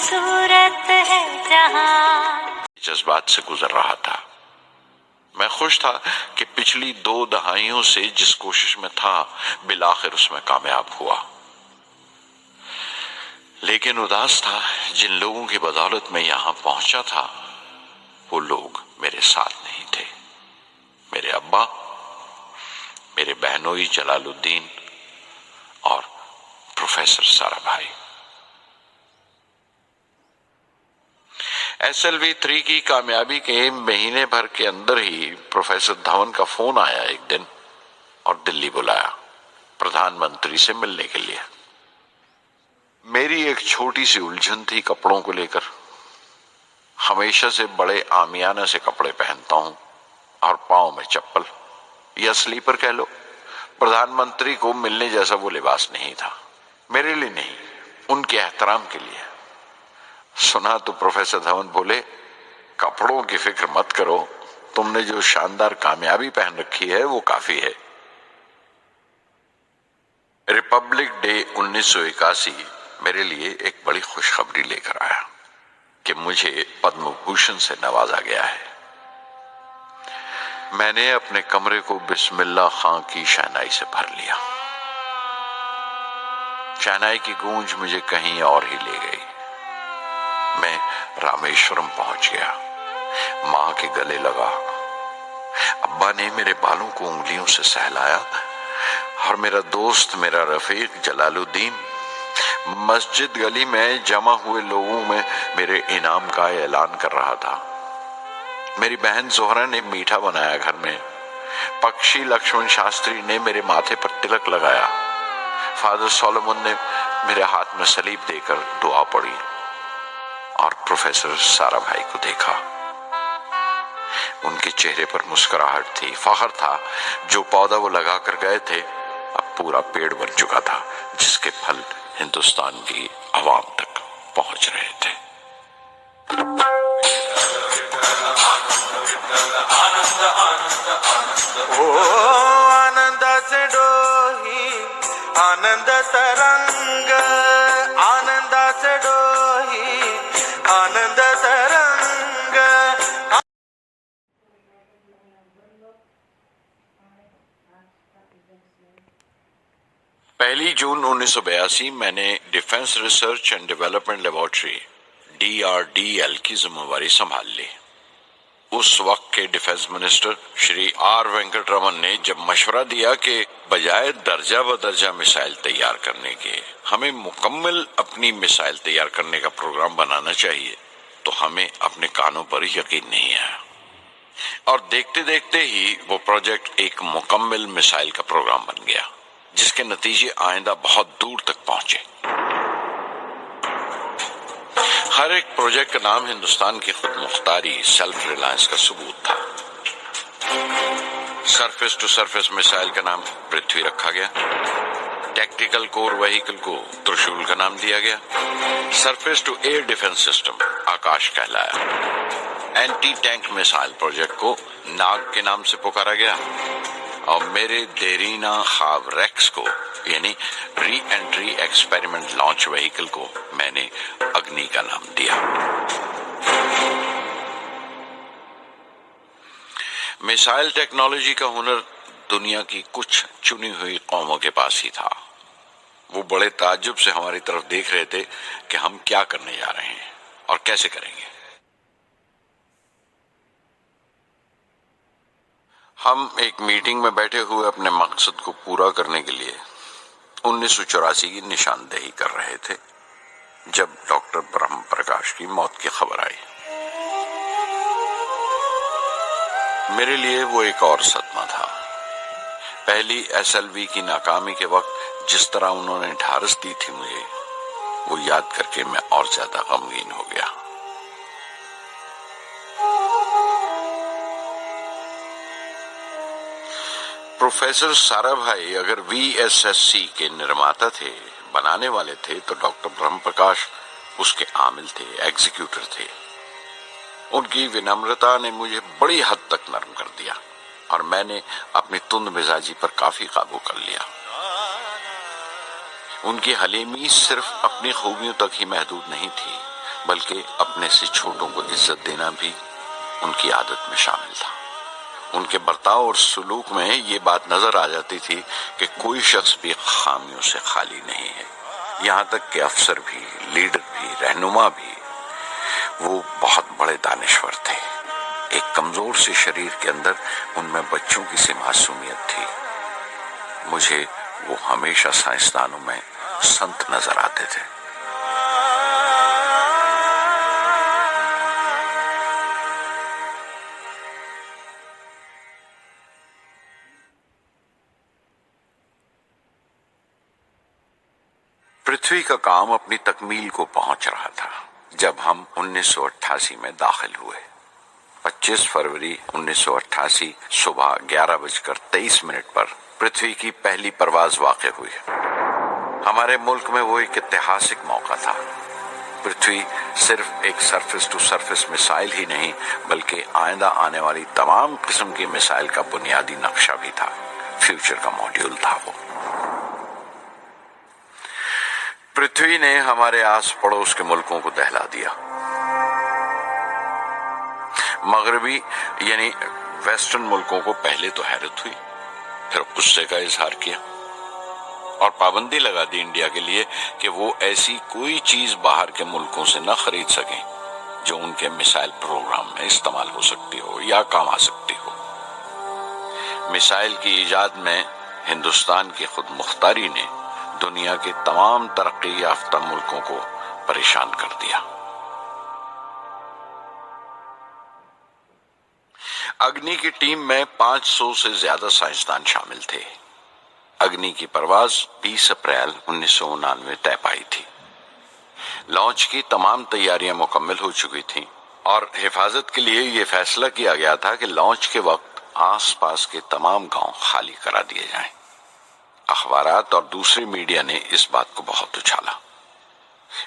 खूबसूरत है जहां। जज्बात से गुजर रहा था। मैं खुश था कि पिछली 2 दहाइयों से जिस कोशिश में था बिलाखिर उसमें कामयाब हुआ, लेकिन उदास था जिन लोगों की बदौलत में यहां पहुंचा था वो लोग मेरे साथ नहीं थे। मेरे अब्बा, मेरे बहनोई जलालुद्दीन और प्रोफेसर साराभाई। SLV 3 की कामयाबी के महीने भर के अंदर ही प्रोफेसर धवन का फोन आया एक दिन और दिल्ली बुलाया प्रधानमंत्री से मिलने के लिए। मेरी एक छोटी सी उलझन थी कपड़ों को लेकर। हमेशा से बड़े आमियाना से कपड़े पहनता हूं और पांव में चप्पल या स्लीपर कह लो। प्रधानमंत्री को मिलने जैसा वो लिबास नहीं था, मेरे लिए नहीं, उनके एहतराम के लिए। सुना तो प्रोफेसर धवन बोले, कपड़ों की फिक्र मत करो, तुमने जो शानदार कामयाबी पहन रखी है वो काफी है। रिपब्लिक डे 1981 मेरे लिए एक बड़ी खुशखबरी लेकर आया कि मुझे पद्म भूषण से नवाजा गया है। मैंने अपने कमरे को बिस्मिल्लाह खां की शहनाई से भर लिया। शहनाई की गूंज मुझे कहीं और ही ले गई। मैं रामेश्वरम पहुंच गया, मां के गले लगा। अब्बा ने मेरे बालों को उंगलियों से सहलाया और मेरा दोस्त, मेरा रफीक जलालुद्दीन मस्जिद गली में जमा हुए लोगों में मेरे इनाम का ऐलान कर रहा था। मेरी बहन जोहरा ने मीठा बनाया घर में। पक्षी लक्ष्मण शास्त्री ने मेरे माथे पर तिलक लगाया। फादर सोलोमन ने मेरे हाथ में सलीब देकर दुआ पढ़ी और प्रोफेसर साराभाई को देखा। उनके चेहरे पर मुस्कुराहट थी, फख्र था। जो पौधा वो लगा कर गए थे अब पूरा पेड़ बन चुका था, जिसके फल हिंदुस्तान की आवाम तक पहुंच रहे थे। ओ आनंद से डोही आनंद तरंग, आनंद से डोही आनंद तरंग। पहली जून 1982 मैंने defence research and development laboratory DRDL की जिम्मेवारी संभाल ली। उस वक्त के defence minister Shri R Venkataraman ने जब मशवरा दिया कि बजाय दर्जा बदर्जा मिसाइल तैयार करने के हमें मुकम्मल अपनी मिसाइल तैयार करने का प्रोग्राम बनाना चाहिए, तो हमें अपने कानों पर यकीन नहीं आया और देखते देखते ही वो प्रोजेक्ट एक मुकम्मल मिसाइल का प्रोग्राम बन गया, जिसके नतीजे आइंदा बहुत दूर तक पहुंचे। हर एक प्रोजेक्ट का नाम हिंदुस्तान की खुद मुख्तारी, सेल्फ रिलायंस का सबूत था। सरफेस टू सरफेस मिसाइल का नाम पृथ्वी रखा गया। टैक्टिकल कोर व्हीकल को त्रिशूल का नाम दिया गया। Surface to air defence system Akash कहलाया। एंटी टैंक मिसाइल प्रोजेक्ट को नाग के नाम से पुकारा गया और मेरे देरीना ख्वाब रेक्स को यानी re entry experiment launch vehicle को मैंने अग्नि का नाम दिया। मिसाइल टेक्नोलॉजी का हुनर दुनिया की कुछ चुनी हुई कौमों के पास ही था। वो बड़े ताज्जुब से हमारी तरफ देख रहे थे कि हम क्या करने जा रहे हैं और कैसे करेंगे। हम एक मीटिंग में बैठे हुए अपने मकसद को पूरा करने के लिए 1984 की निशानदेही कर रहे थे जब डॉक्टर ब्रह्म प्रकाश की मौत की खबर आई। मेरे लिए वो एक और सदमा था। पहली SLV की नाकामी के वक्त जिस तरह उन्होंने ढारस दी थी मुझे, वो याद करके मैं और ज्यादा गमगीन हो गया। प्रोफेसर साराभाई अगर VSSC के निर्माता थे, बनाने वाले थे, तो डॉक्टर ब्रह्म प्रकाश उसके आमिल थे, एग्जीक्यूटर थे। उनकी विनम्रता ने मुझे बड़ी हद तक नरम कर दिया और मैंने अपनी तुंद मिजाजी पर काफी काबू कर लिया। उनकी हलीमी सिर्फ अपनी खूबियों तक ही महदूद नहीं थी, بلکہ اپنے سے چھوٹوں کو عزت دینا بھی ان کی عادت میں شامل تھا۔ ان کے برتاؤ اور سلوک میں یہ بات نظر آ جاتی تھی کہ کوئی شخص بھی خامیوں سے خالی نہیں ہے، یہاں تک کہ افسر بھی، لیڈر بھی، رہنما بھی۔ وہ بہت بڑے دانشور تھے۔ ایک کمزور سے شریر کے اندر ان میں بچوں کی سی معصومیت تھی۔ مجھے وہ ہمیشہ سائنسدانوں میں سنت نظر آتے تھے۔ پرتھوی کا کام اپنی تکمیل کو پہنچ رہا تھا جب ہم 1988 میں داخل ہوئے۔ 25 فروری 1988 صبح 11:23 پر پرتھوی کی پہلی پرواز واقع ہوئی۔ ہمارے ملک میں وہ ایک ایتہاسک موقع تھا۔ پرتھوی صرف ایک سرفس ٹو سرفس میسائل ہی نہیں بلکہ آئندہ آنے والی تمام قسم کی میسائل کا بنیادی نقشہ بھی تھا، فیوچر کا ماڈیول تھا وہ۔ پرتھوی نے ہمارے آس پڑوس کے ملکوں کو دہلا دیا۔ مغربی یعنی ویسٹرن ملکوں کو پہلے تو حیرت ہوئی، پھر غصے کا اظہار کیا اور پابندی لگا دی انڈیا کے لیے کہ وہ ایسی کوئی چیز باہر کے ملکوں سے نہ خرید سکیں جو ان کے میسائل پروگرام میں استعمال ہو سکتی ہو یا کام آ سکتی ہو۔ میسائل کی ایجاد میں ہندوستان کی خود مختاری نے دنیا کے تمام ترقی یافتہ ملکوں کو پریشان کر دیا۔ اگنی کی ٹیم میں 500 سے زیادہ سائنسدان شامل تھے۔ اگنی کی پرواز 20 اپریل 1999 طے پائی تھی۔ لانچ کی تمام تیاریاں مکمل ہو چکی تھیں اور حفاظت کے لیے یہ فیصلہ کیا گیا تھا کہ لانچ کے وقت آس پاس کے تمام گاؤں خالی کرا دیے جائیں۔ اخبارات اور دوسری میڈیا نے اس بات کو بہت اچھالا۔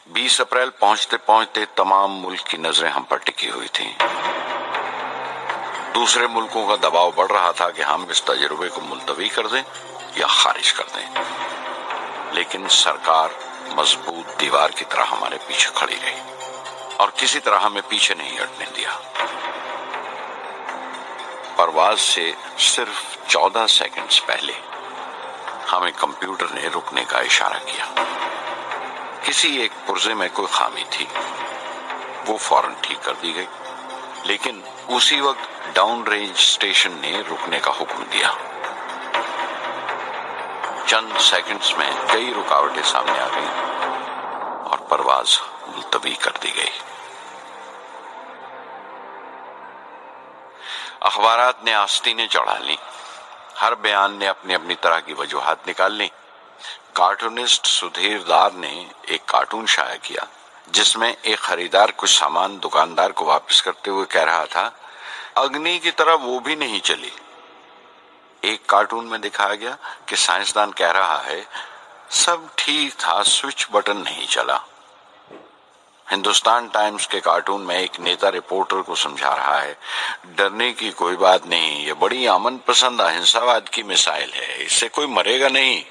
20 اپریل پہنچتے پہنچتے تمام ملک کی نظریں ہم پر ٹکی ہوئی تھیں۔ دوسرے ملکوں کا دباؤ بڑھ رہا تھا کہ ہم اس تجربے کو ملتوی کر دیں یا خارج کر دیں، لیکن سرکار مضبوط دیوار کی طرح ہمارے پیچھے کھڑی رہی اور کسی طرح ہمیں پیچھے نہیں ہٹنے دیا۔ پرواز سے صرف 14 سیکنڈز پہلے ہمیں کمپیوٹر نے رکنے کا اشارہ کیا۔ کسی ایک پرزے میں کوئی خامی تھی، وہ فوراً ٹھیک کر دی گئی، لیکن اسی وقت ڈاؤن رینج اسٹیشن نے رکنے کا حکم دیا۔ چند سیکنڈز میں کئی رکاوٹیں سامنے آ گئیں اور پرواز ملتوی کر دی گئی۔ اخبارات نے آستینیں چڑھا لیں، ہر بیان نے اپنی اپنی طرح کی وجوہات نکال لیں۔ کارٹونسٹ سدھیر دار نے ایک کارٹون شائع کیا جس میں ایک خریدار کچھ سامان دکاندار کو واپس کرتے ہوئے کہہ رہا تھا، اگنی کی طرح وہ بھی نہیں چلی۔ ایک کارٹون میں دکھایا گیا کہ سائنسدان کہہ رہا ہے، سب ٹھیک تھا، سوئچ بٹن نہیں چلا۔ ہندوستان ٹائمز کے کارٹون میں ایک نیتا رپورٹر کو سمجھا رہا ہے، ڈرنے کی کوئی بات نہیں، یہ بڑی امن پسند اہنسا واد کی مثال ہے، اس سے کوئی مرے گا نہیں۔